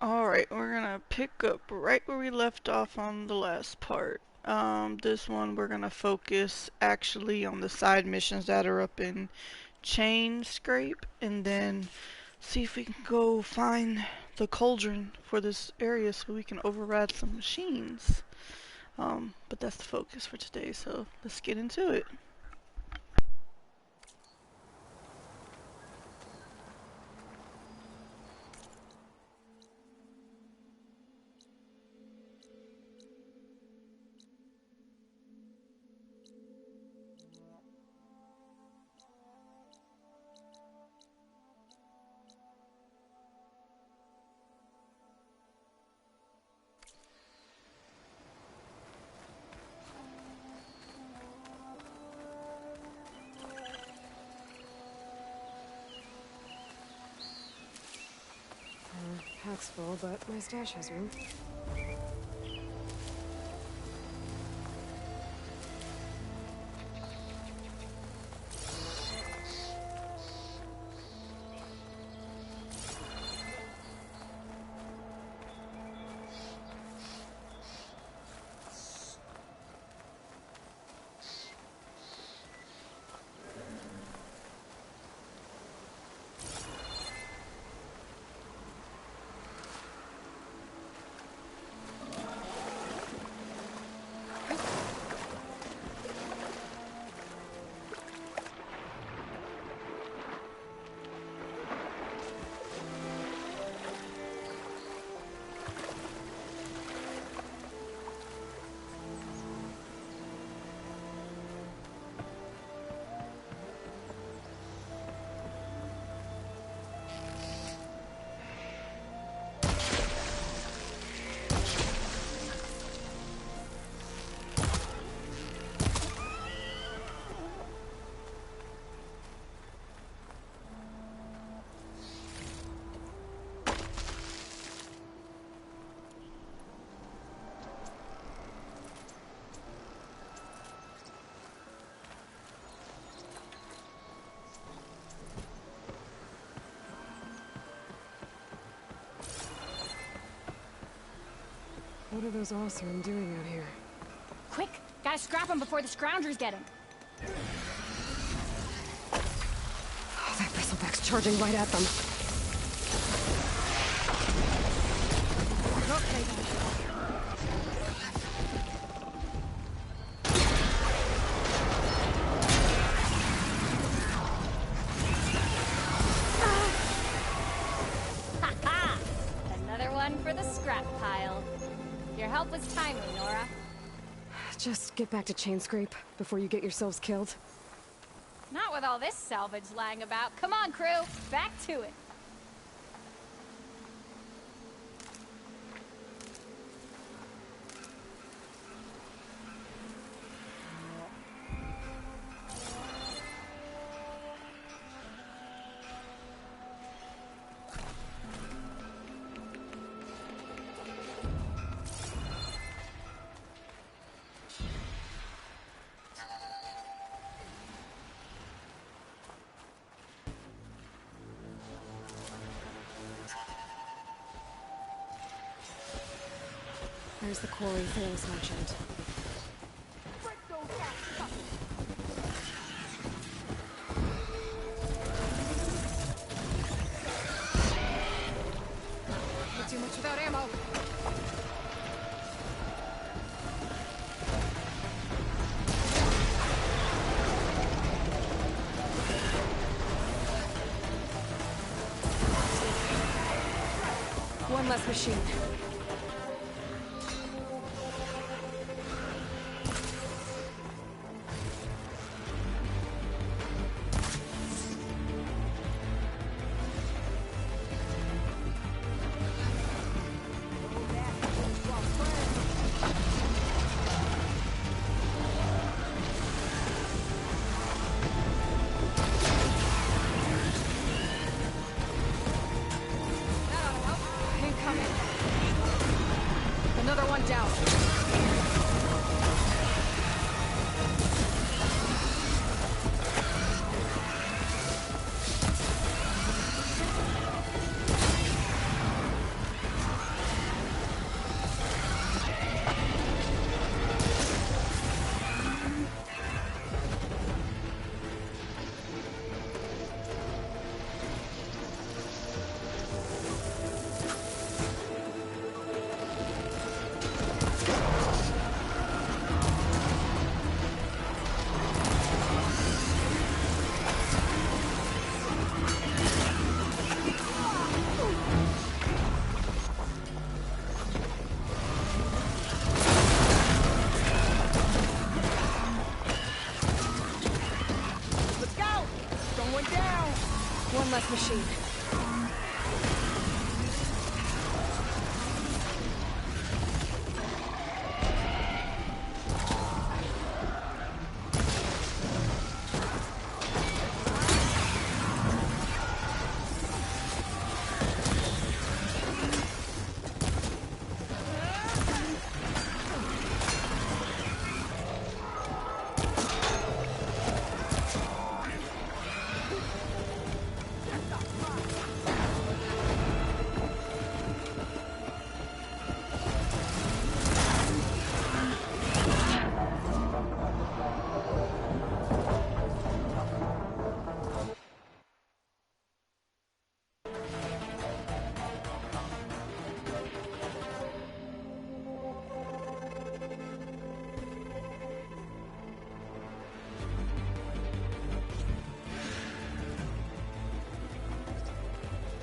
Alright, we're gonna pick up right where we left off on the last part. This one we're gonna focus actually on the side missions that are up in CHAINSCRAP, and then see if we can go find the cauldron for this area so we can override some machines. But that's the focus for today, so let's get into it. Pack's full, but my stash has room. What are those Osram doing out here? Quick! Gotta scrap him before the scroungers get him! Oh, that bristleback's charging right at them. Look, baby! Ha-ha! Another one for the scrap pile. Your help was timely, Nora. Just get back to CHAINSCRAP before you get yourselves killed. Not with all this salvage lying about. Come on, crew! Back to it! There's the quarry Thanos mentioned. Not too much without ammo. One less machine. Incoming! machine.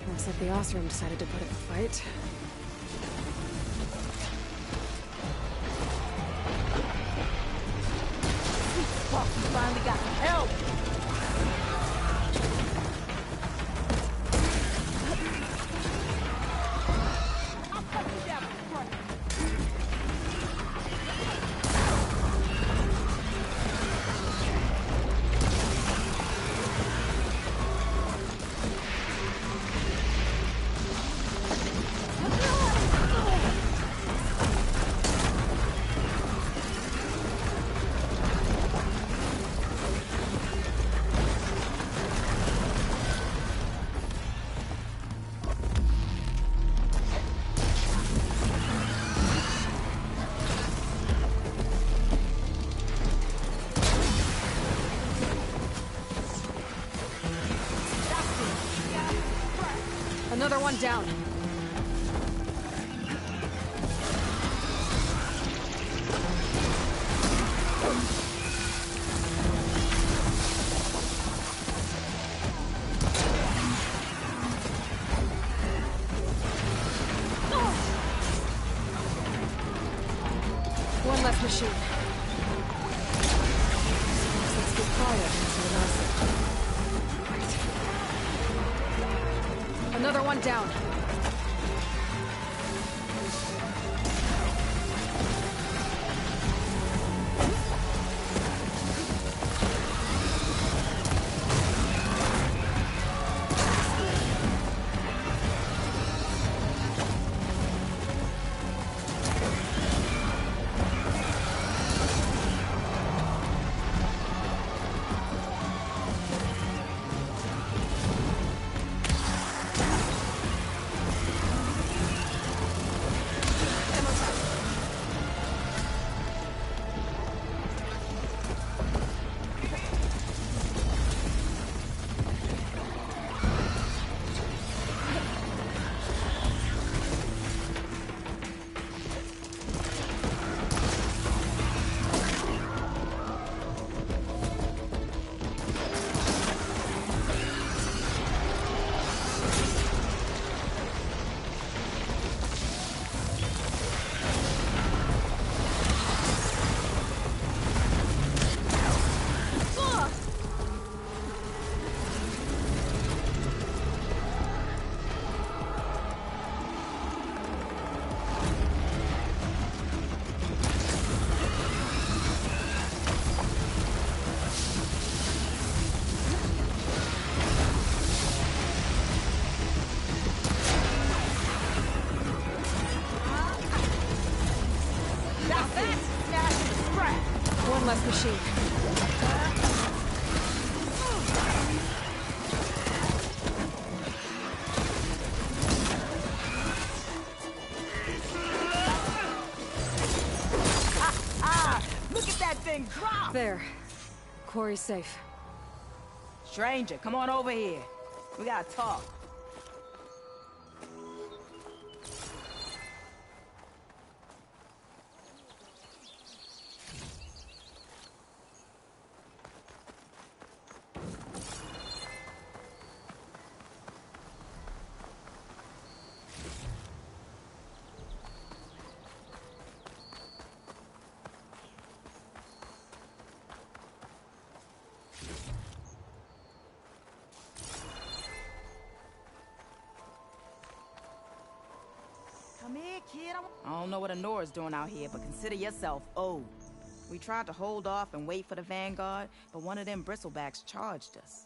Looks like the Osram decided to put up a fight. Fuck, we finally got some help! I'll cut you down in front. Another one down. One less machine. Let's get quiet and see. Another one down. One less machine. Look at that thing drop! There. Quarry's safe. Stranger, come on over here. We gotta talk. Come here, kid. I don't know what Honora's doing out here, but consider yourself owed. We tried to hold off and wait for the Vanguard, but one of them bristlebacks charged us.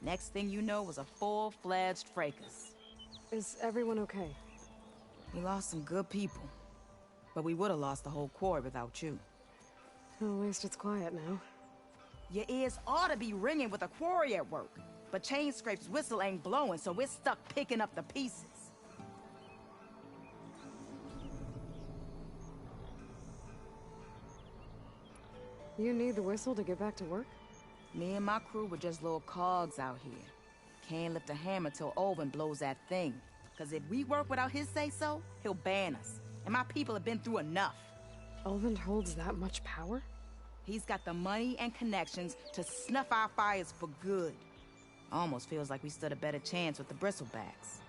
Next thing you know was a full-fledged fracas. Is everyone okay? We lost some good people, but we would have lost the whole quarry without you. At least it's quiet now. Your ears ought to be ringing with a quarry at work, but CHAINSCRAP's whistle ain't blowing, so we're stuck picking up the pieces. You need the whistle to get back to work? Me and my crew were just little cogs out here. Can't lift a hammer till Olvin blows that thing. Cause if we work without his say-so, he'll ban us. And my people have been through enough. Olvin holds that much power? He's got the money and connections to snuff our fires for good. Almost feels like we stood a better chance with the bristlebacks.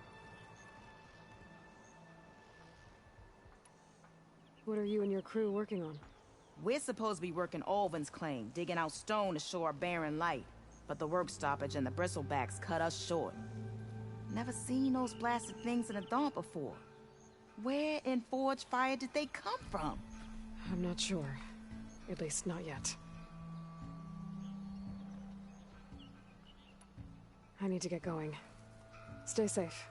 What are you and your crew working on? We're supposed to be working Olvin's claim, digging out stone to show our barren light. But the work stoppage and the bristlebacks cut us short. Never seen those blasted things in a dawn before. Where in Forge Fire did they come from? I'm not sure. At least not yet. I need to get going. Stay safe.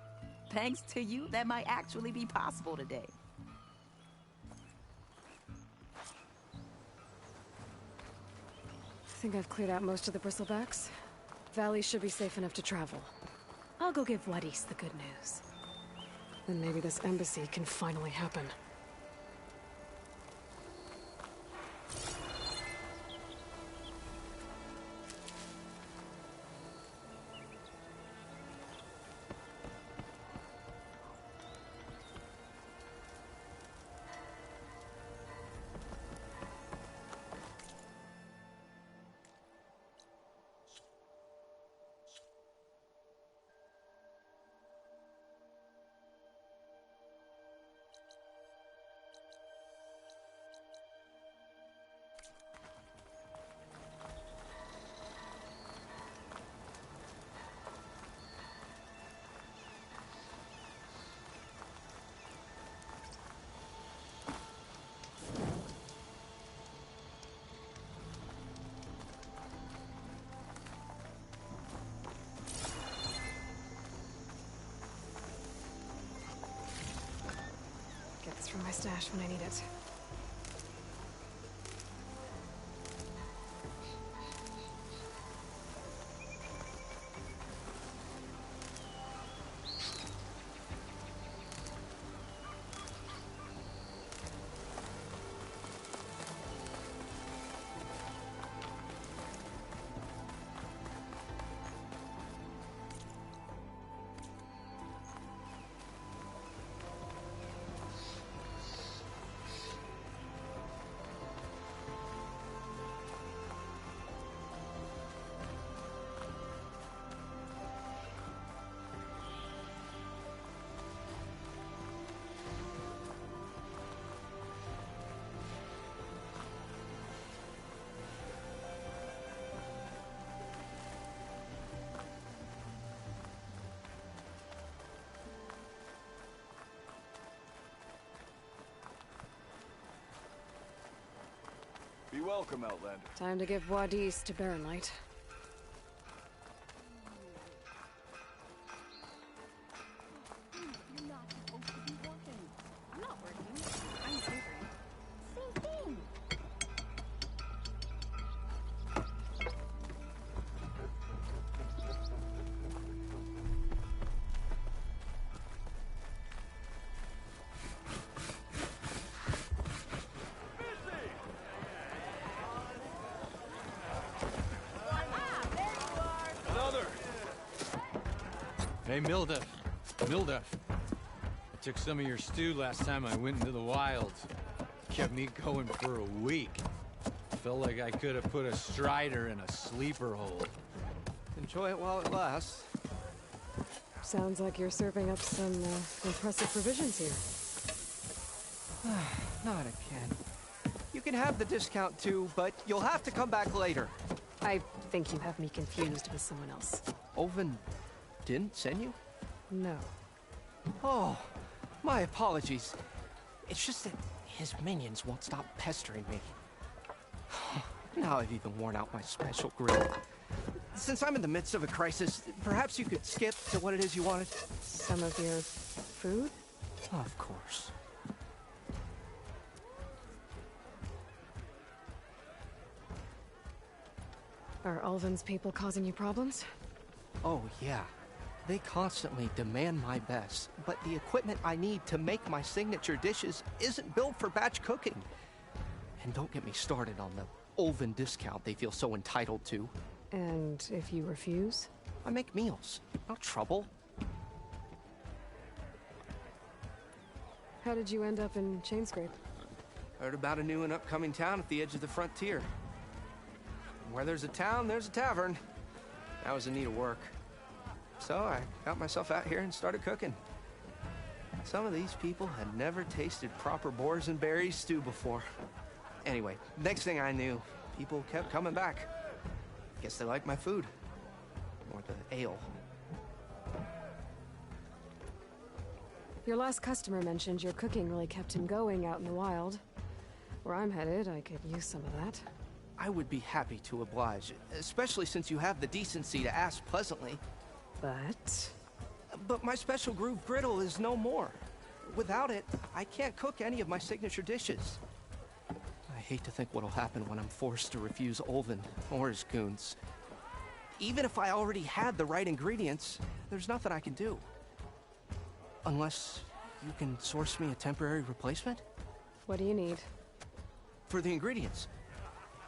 Thanks to you, that might actually be possible today. I think I've cleared out most of the bristlebacks. Valley should be safe enough to travel. I'll go give Wadis the good news. Then maybe this embassy can finally happen. Get this from my stash when I need it. Be welcome, Outlander. Time to give Wadis to Barren Light. You're not supposed to be working. I'm not working. I'm sleeping. Same thing. Another! Hey, Milduff. Milduff. I took some of your stew last time I went into the wilds. Kept me going for a week. Felt like I could have put a strider in a sleeper hole. Enjoy it while it lasts. Sounds like you're serving up some impressive provisions here. Not again. You can have the discount too, but you'll have to come back later. I think you have me confused with someone else. Olvin didn't send you? No. Oh, My apologies. It's just that his minions won't stop pestering me. Now I've even worn out my special grill. Since I'm in the midst of a crisis, perhaps you could skip to what it is you wanted? Some of your food? Of course. Are Ulvin's people causing you problems? Oh, yeah. They constantly demand my best, but the equipment I need to make my signature dishes isn't built for batch cooking. And don't get me started on the Ulvin discount they feel so entitled to. And if you refuse? I make meals, no trouble. How did you end up in CHAINSCRAP? Heard about a new and upcoming town at the edge of the frontier. Where there's a town, there's a tavern. I was in need of work. So I got myself out here and started cooking. Some of these people had never tasted proper boars and berries stew before. Anyway, next thing I knew, people kept coming back. Guess they liked my food. Or the ale. Your last customer mentioned your cooking really kept him going out in the wild. Where I'm headed, I could use some of that. I would be happy to oblige, especially since you have the decency to ask pleasantly. But my special groove griddle is no more. Without it, I can't cook any of my signature dishes. I hate to think what'll happen when I'm forced to refuse Ulvin or his goons. Even if I already had the right ingredients, there's nothing I can do. Unless you can source me a temporary replacement? What do you need? For the ingredients,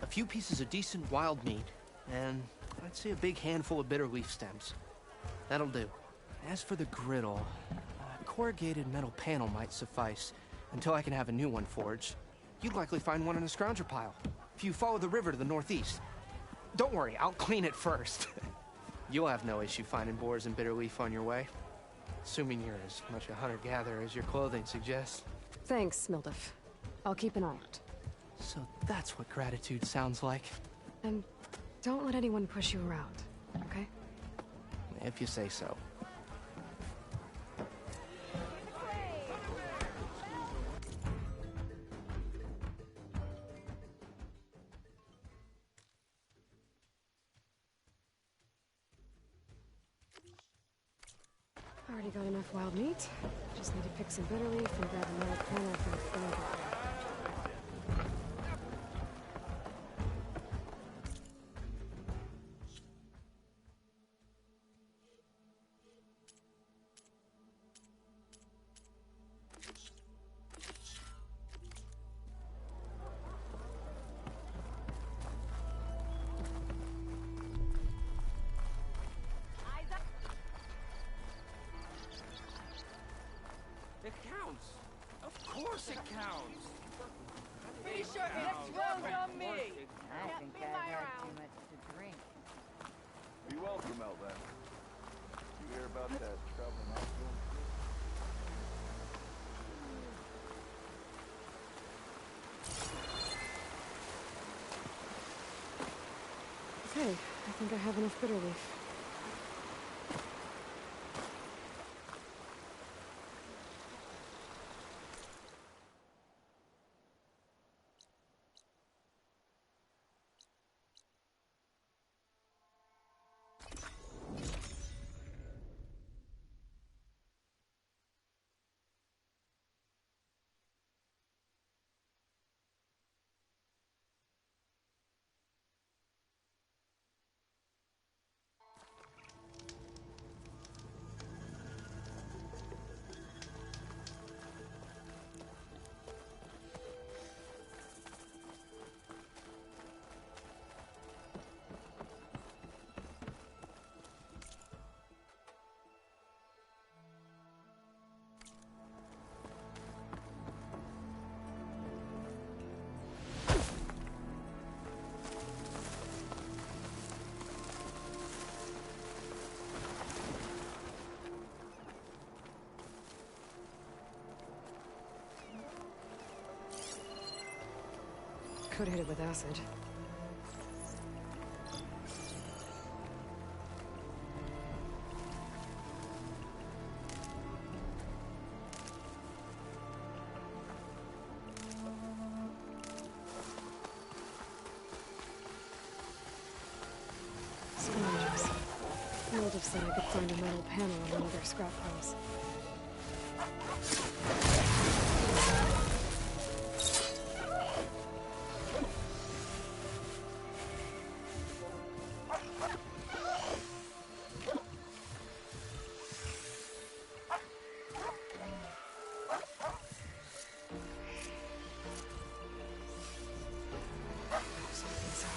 a few pieces of decent wild meat, and I'd say a big handful of bitter leaf stems. That'll do. As for the griddle, a corrugated metal panel might suffice until I can have a new one forged. You'd likely find one in a scrounger pile, if you follow the river to the northeast. Don't worry, I'll clean it first. You'll have no issue finding boars and bitter leaf on your way. Assuming you're as much a hunter-gatherer as your clothing suggests. Thanks, Mildif. I'll keep an eye out. So that's what gratitude sounds like. And don't let anyone push you around, okay? If you say so. Already got enough wild meat. Just need to pick some bitter leaf and grab another panel for the flavor. It counts. Of course it counts. Be sure next round's on me. I think I had too much to drink. Be welcome, Outland. You hear about that traveling hospital? Okay, I think I have enough bitter leaf. Could hit it with acid. find a metal panel on one of their scrap piles. Something's up.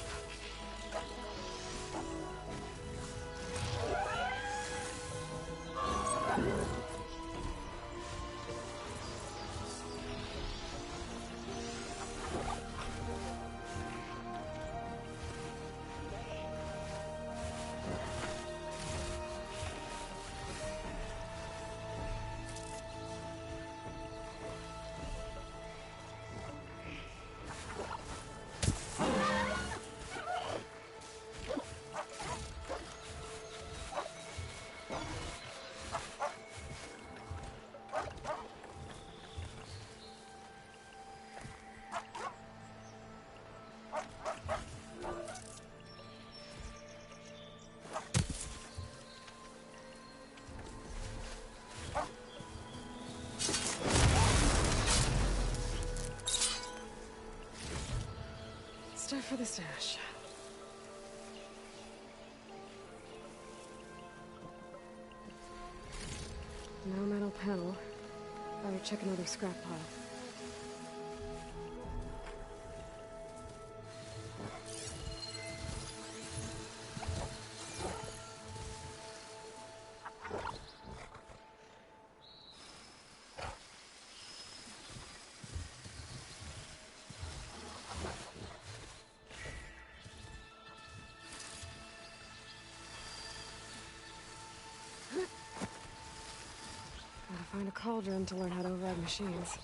Stuff for the stash. No metal panel. Better check another scrap pile. Gotta find a cauldron to learn how to override machines.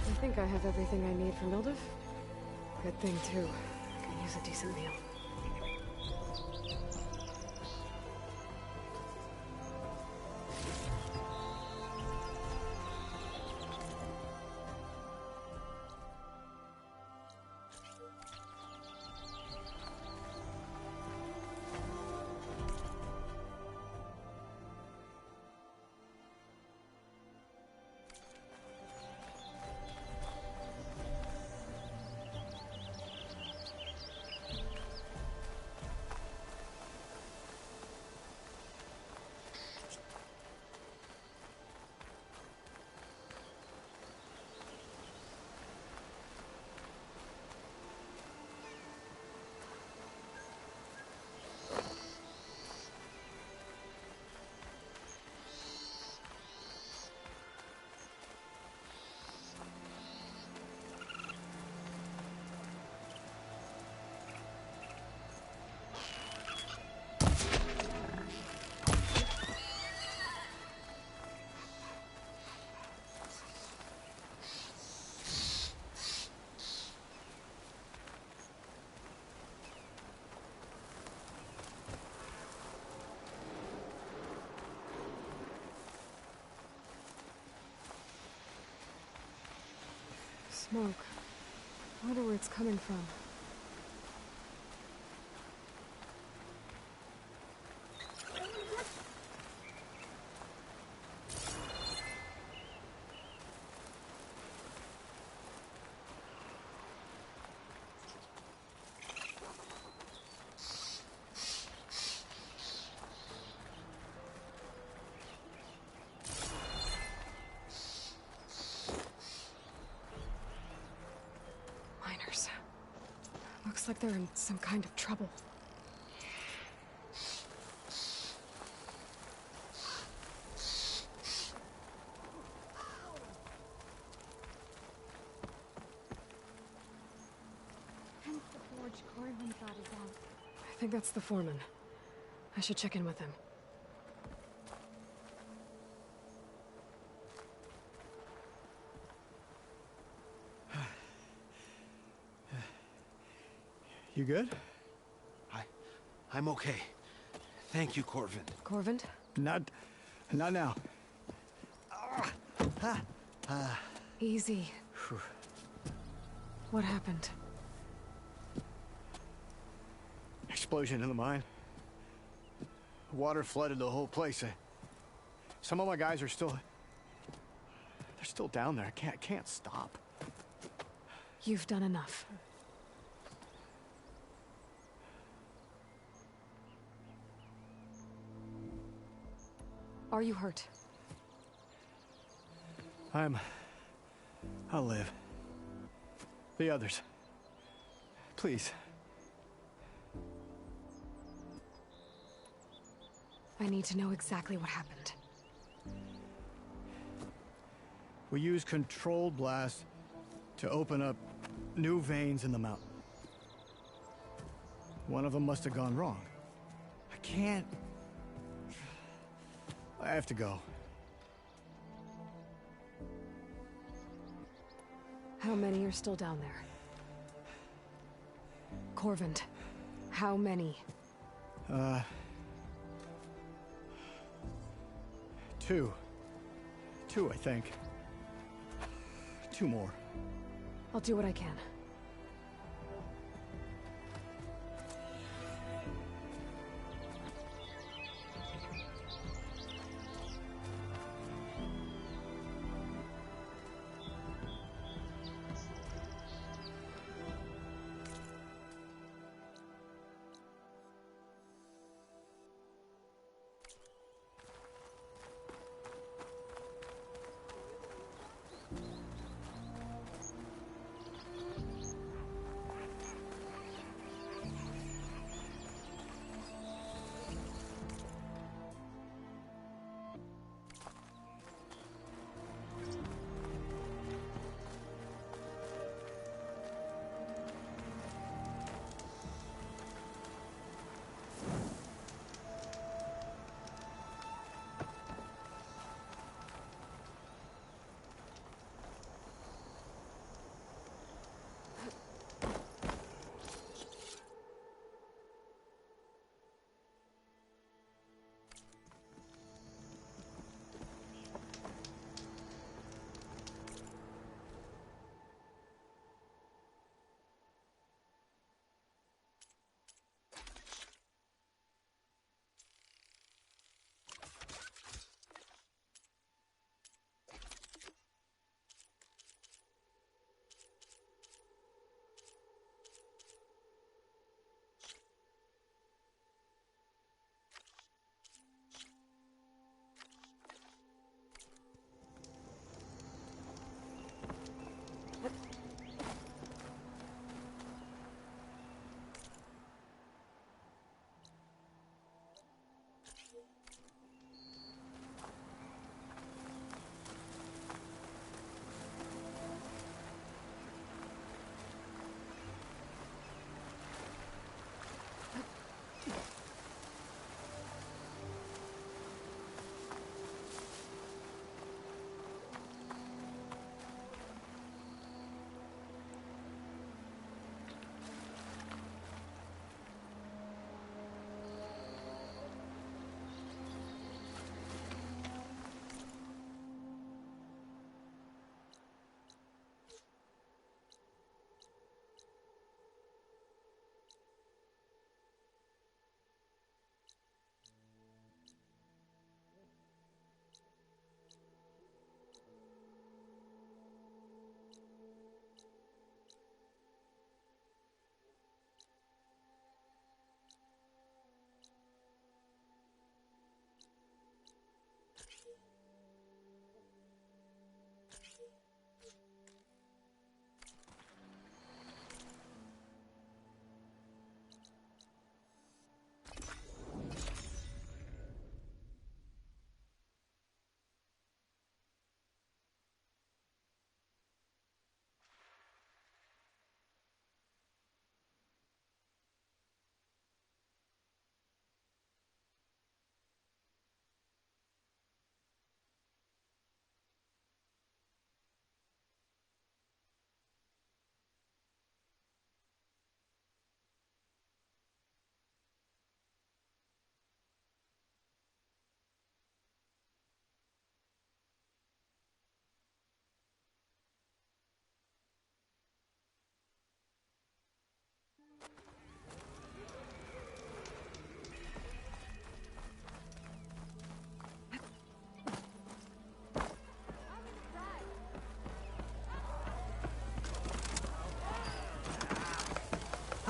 I think I have everything I need for Mildev. Good thing, too. I could use a decent meal. smoke. I wonder where it's coming from. Miners. Looks like they're in some kind of trouble. Hence the forge Corwin thought is out. I think that's the foreman. I should check in with him. You good? I'm okay. Thank you, Corvin. Corvin? Not now. Easy. What happened? Explosion in the mine. Water flooded the whole place. Some of my guys are still... They're still down there. Can't stop. You've done enough. Are you hurt? I'll live. The others. Please. I need to know exactly what happened. We used controlled blast to open up new veins in the mountain. One of them must have gone wrong. I can't... I have to go. How many are still down there? Corvin, how many? Two. Two, I think. Two more. I'll do what I can.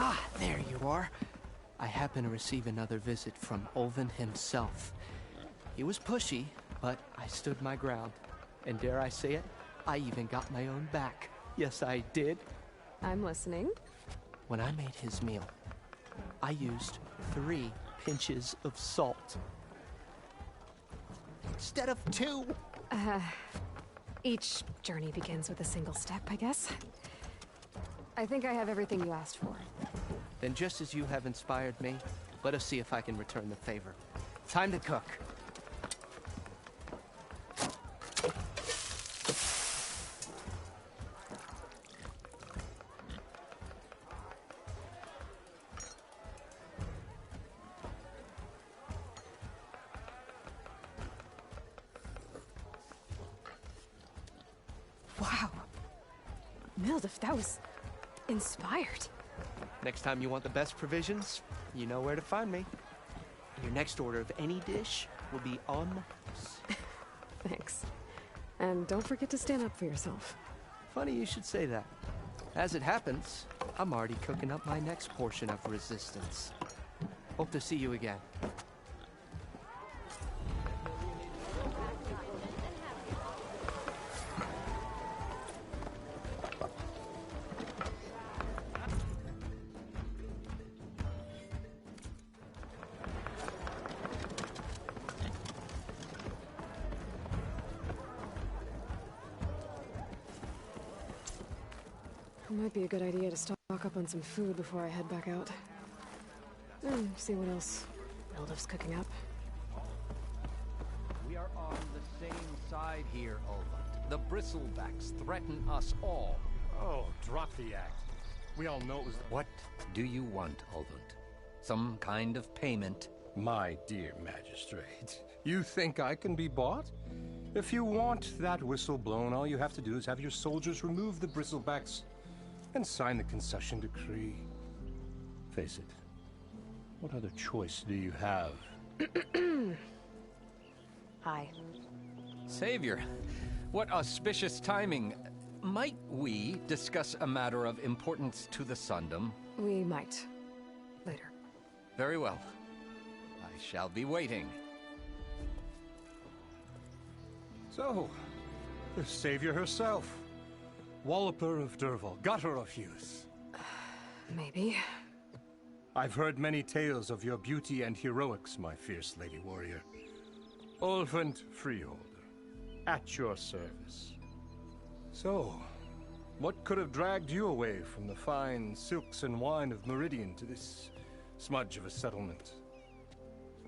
Ah, there you are. I happen to receive another visit from Olvin himself. He was pushy, but I stood my ground. And dare I say it, I even got my own back. Yes, I did. I'm listening. When I made his meal, I used 3 pinches of salt. Instead of 2. Each journey begins with a single step, I guess. I think I have everything you asked for. Then just as you have inspired me, let us see if I can return the favor. Time to cook. Wow. Mildef, that was inspired. Next time you want the best provisions, you know where to find me. Your next order of any dish will be on us. Thanks. And don't forget to stand up for yourself. Funny you should say that. As it happens, I'm already cooking up my next portion of resistance. Hope to see you again. It might be a good idea to stock up on some food before I head back out. And see what else Mildef's cooking up. We are on the same side here, Olvin. The bristlebacks threaten us all. Oh, drop the act. We all know it was... What do you want, Olvin? Some kind of payment? My dear magistrate, you think I can be bought? If you want that whistle blown, all you have to do is have your soldiers remove the bristlebacks and sign the concession decree. Face it, what other choice do you have? Hi. Savior, what auspicious timing. Might we discuss a matter of importance to the Sundom? We might. Later. Very well. I shall be waiting. So, the savior herself. Walloper of Derval, gutter of youth. Maybe. I've heard many tales of your beauty and heroics, my fierce lady warrior. Olvent Freeholder, at your service. So, what could have dragged you away from the fine silks and wine of Meridian to this smudge of a settlement?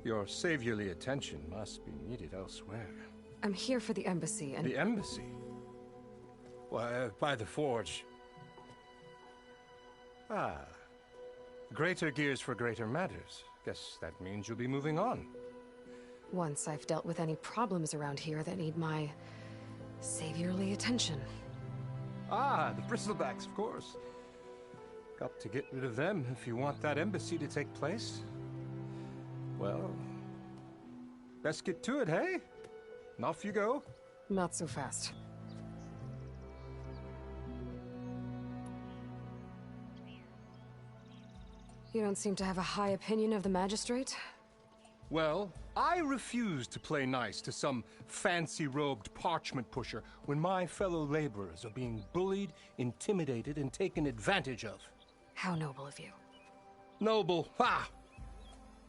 Your saviorly attention must be needed elsewhere. I'm here for the embassy and... The embassy? Why, by the forge. Ah. Greater gears for greater matters. Guess that means you'll be moving on. Once I've dealt with any problems around here that need my saviorly attention. Ah, the bristlebacks, of course. Got to get rid of them if you want that embassy to take place. Well, best get to it, hey? And off you go. Not so fast. You don't seem to have a high opinion of the magistrate? Well, I refuse to play nice to some fancy-robed parchment pusher when my fellow laborers are being bullied, intimidated, and taken advantage of. How noble of you. Noble? Ha!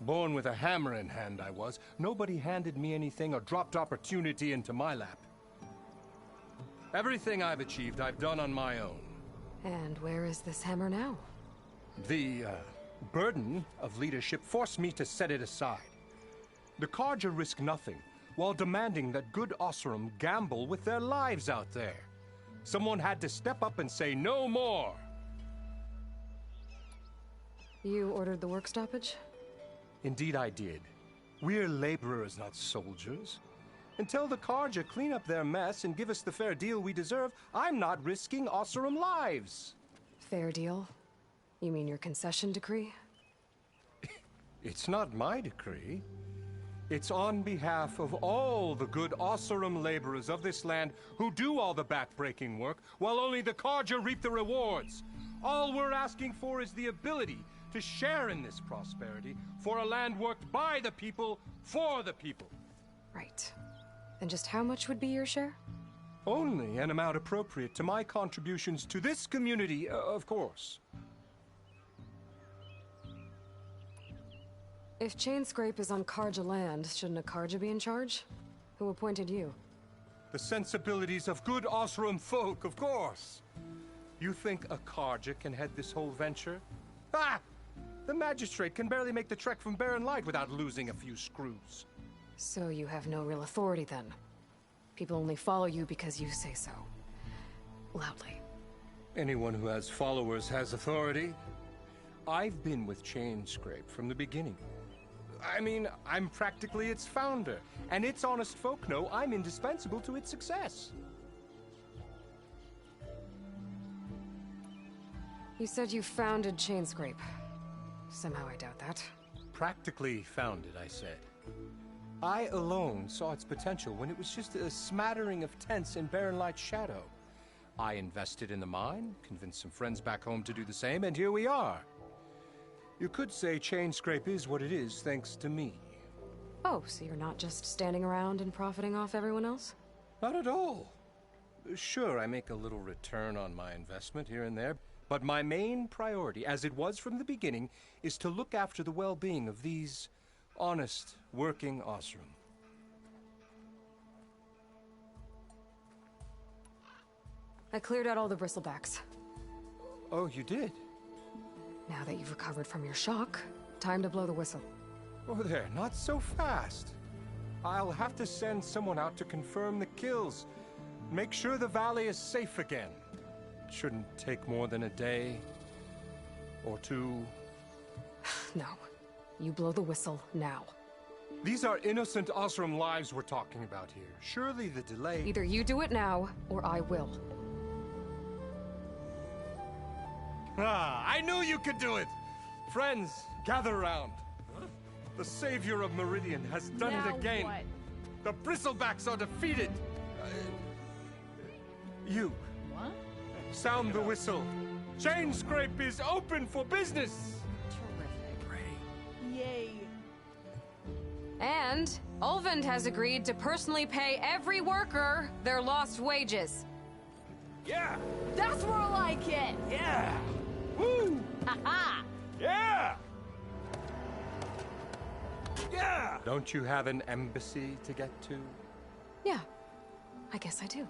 Born with a hammer in hand, I was. Nobody handed me anything or dropped opportunity into my lap. Everything I've achieved, I've done on my own. And where is this hammer now? The, burden of leadership forced me to set it aside. The Carja risk nothing, while demanding that good Osseram gamble with their lives out there. Someone had to step up and say no more! You ordered the work stoppage? Indeed I did. We're laborers, not soldiers. Until the Carja clean up their mess and give us the fair deal we deserve, I'm not risking Osseram lives! Fair deal? You mean your concession decree? It's not my decree. It's on behalf of all the good Osseram laborers of this land who do all the back-breaking work, while only the Carja reap the rewards. All we're asking for is the ability to share in this prosperity for a land worked by the people, for the people. Right. And just how much would be your share? Only an amount appropriate to my contributions to this community, of course. If CHAINSCRAP is on Karja land, shouldn't a Karja be in charge? Who appointed you? The sensibilities of good Osram folk, of course. You think a Karja can head this whole venture? Ah! The magistrate can barely make the trek from Barren Light without losing a few screws. So you have no real authority then? People only follow you because you say so. Loudly. Anyone who has followers has authority. I've been with CHAINSCRAP from the beginning. I mean, I'm practically its founder, and its honest folk know I'm indispensable to its success. You said you founded CHAINSCRAP. Somehow I doubt that. Practically founded, I said. I alone saw its potential when it was just a smattering of tents in Barren Light's shadow. I invested in the mine, convinced some friends back home to do the same, and here we are. You could say CHAINSCRAP is what it is thanks to me. Oh, so you're not just standing around and profiting off everyone else? Not at all. Sure, I make a little return on my investment here and there, but my main priority, as it was from the beginning, is to look after the well-being of these honest, working Osram. I cleared out all the bristlebacks. Oh, you did? Now that you've recovered from your shock, time to blow the whistle. Oh there, not so fast. I'll have to send someone out to confirm the kills. Make sure the valley is safe again. Shouldn't take more than a day or two. No. You blow the whistle now. These are innocent Osram lives we're talking about here. Surely the delay... Either you do it now, or I will. Ah, I knew you could do it! Friends, gather around. The savior of Meridian has done Now it again. what? The Bristlebacks are defeated. You. What? Sound the whistle. CHAINSCRAP is open for business. Terrific. Yay. And Ulvund has agreed to personally pay every worker their lost wages. Yeah. That's where I like it. Yeah. Woo. Ha-ha. Yeah. Yeah. Don't you have an embassy to get to? Yeah, I guess I do.